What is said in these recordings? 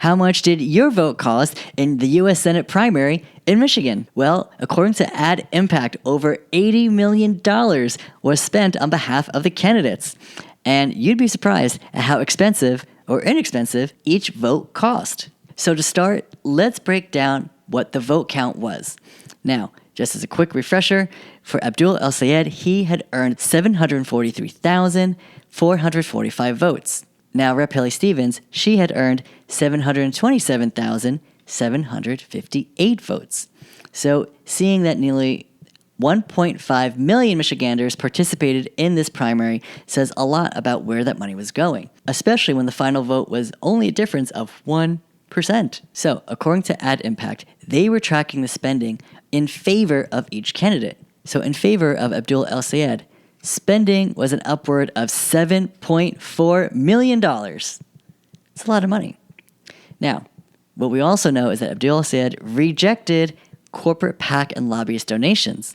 How much did your vote cost in the U.S. Senate primary in Michigan? Well, according to Ad Impact, over $80 million was spent on behalf of the candidates. And you'd be surprised at how expensive or inexpensive each vote cost. So to start, let's break down what the vote count was. Now, just as a quick refresher, for Abdul El-Sayed, he had earned 743,445 votes. Now, Rep. Haley Stevens, she had earned 727,758 votes. So, seeing that nearly 1.5 million Michiganders participated in this primary says a lot about where that money was going, especially when the final vote was only a difference of 1%. So, according to Ad Impact, they were tracking the spending in favor of each candidate. So, in favor of Abdul El-Sayed, spending was an upward of $7.4 million. It's a lot of money. Now, what we also know is that Abdul El-Sayed rejected corporate PAC and lobbyist donations,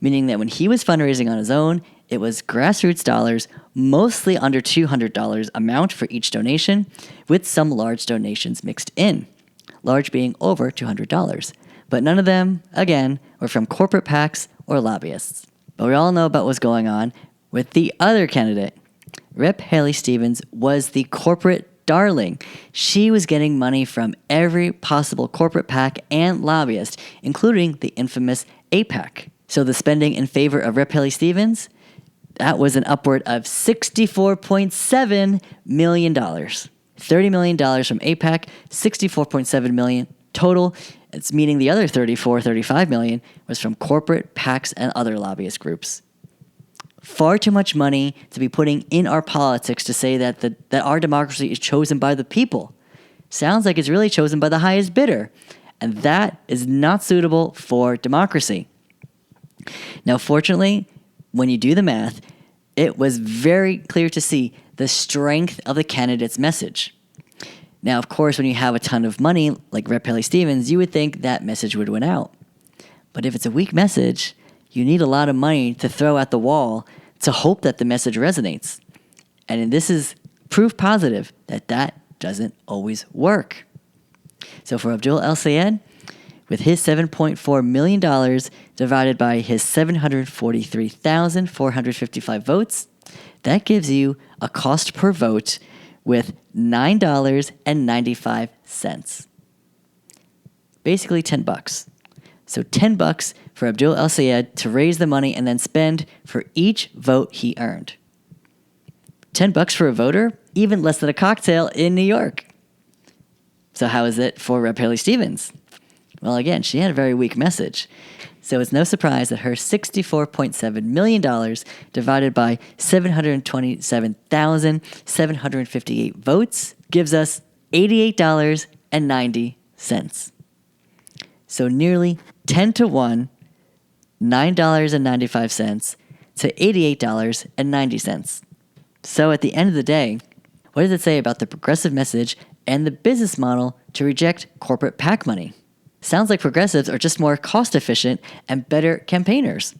meaning that when he was fundraising on his own, it was grassroots dollars, mostly under $200 amount for each donation, with some large donations mixed in, large being over $200. But none of them, again, were from corporate PACs or lobbyists. But we all know about what's going on with the other candidate. Rep. Haley Stevens was the corporate darling. She was getting money from every possible corporate PAC and lobbyist, including the infamous AIPAC. So the spending in favor of Rep. Haley Stevens, that was an upward of $64.7 million. $30 million from AIPAC, $64.7 million total. It's meaning the other $35 million was from corporate PACs and other lobbyist groups. Far too much money to be putting in our politics to say that our democracy is chosen by the people. Sounds like it's really chosen by the highest bidder, and that is not suitable for democracy. Now, fortunately, when you do the math, it was very clear to see the strength of the candidate's message. Now, of course, when you have a ton of money, like Rep. Haley Stevens, you would think that message would win out. But if it's a weak message, you need a lot of money to throw at the wall to hope that the message resonates. And this is proof positive that that doesn't always work. So for Abdul El-Sayed, with his $7.4 million divided by his 743,455 votes, that gives you a cost per vote with $9.95. Basically $10. So $10 for Abdul El-Sayed to raise the money and then spend for each vote he earned. $10 for a voter, even less than a cocktail in New York. So how is it for Rep. Haley Stevens? Well, again, she had a very weak message. So it's no surprise that her $64.7 million divided by 727,758 votes gives us $88.90. So nearly 10 to 1, $9.95 to $88.90. So at the end of the day, what does it say about the progressive message and the business model to reject corporate PAC money? Sounds like progressives are just more cost-efficient and better campaigners.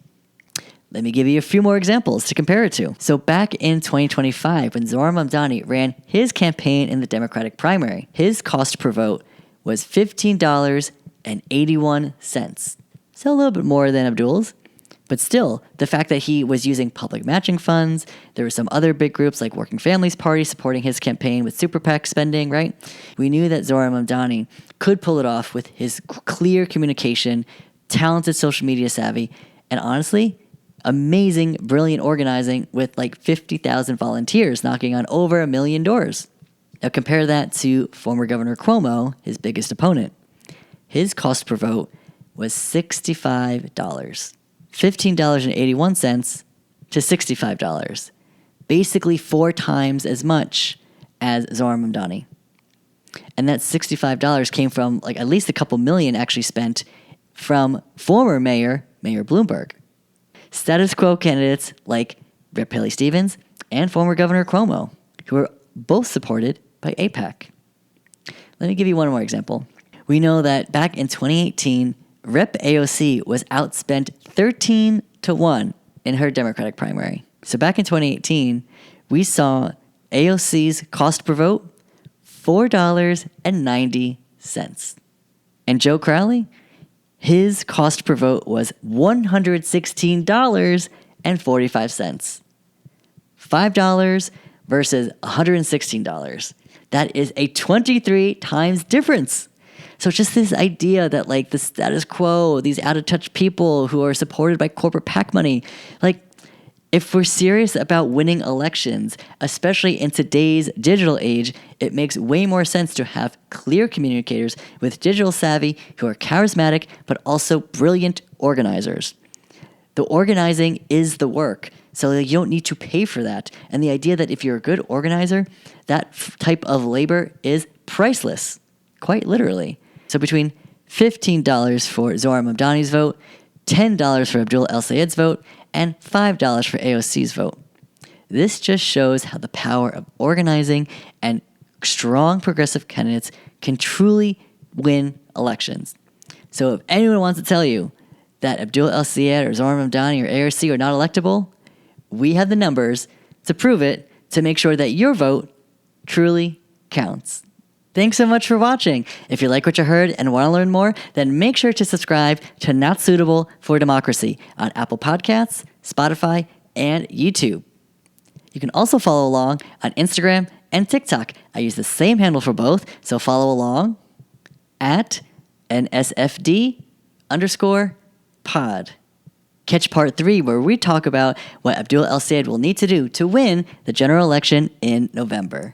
Let me give you a few more examples to compare it to. So back in 2025, when Zohran Mamdani ran his campaign in the Democratic primary, his cost per vote was $15.81. So a little bit more than Abdul's. But still, the fact that he was using public matching funds, there were some other big groups like Working Families Party supporting his campaign with super PAC spending, right? We knew that Zohran Mamdani could pull it off with his clear communication, talented social media savvy, and honestly, amazing, brilliant organizing with like 50,000 volunteers knocking on over 1 million doors. Now compare that to former Governor Cuomo, his biggest opponent. His cost per vote was $65. $15.81 to $65. Basically 4 times as much as Zohran Mamdani. And that $65 came from like at least a couple million actually spent from former Mayor Bloomberg. Status quo candidates like Rep. Haley Stevens and former Governor Cuomo, who were both supported by AIPAC. Let me give you one more example. We know that back in 2018, Rep. AOC was outspent 13 to 1 in her Democratic primary. So back in 2018, we saw AOC's cost per vote $4.90. And Joe Crowley? His cost per vote was $116.45. $5 versus $116. That is a 23 times difference. So just this idea that like the status quo, these out of touch people who are supported by corporate PAC money, like if we're serious about winning elections, especially in today's digital age, it makes way more sense to have clear communicators with digital savvy who are charismatic but also brilliant organizers. The organizing is the work, so you don't need to pay for that. And the idea that if you're a good organizer, that type of labor is priceless, quite literally. So between $15 for Zohar Mamdani's vote, $10 for Abdul El-Sayed's vote, and $5 for AOC's vote. This just shows how the power of organizing and strong progressive candidates can truly win elections. So if anyone wants to tell you that Abdul El-Sayed or Zohar Mamdani or AOC are not electable, we have the numbers to prove it, to make sure that your vote truly counts. Thanks so much for watching. If you like what you heard and want to learn more, then make sure to subscribe to Not Suitable for Democracy on Apple Podcasts, Spotify, and YouTube. You can also follow along on Instagram and TikTok. I use the same handle for both, so follow along at NSFD_pod. Catch part 3 where we talk about what Abdul El-Sayed will need to do to win the general election in November.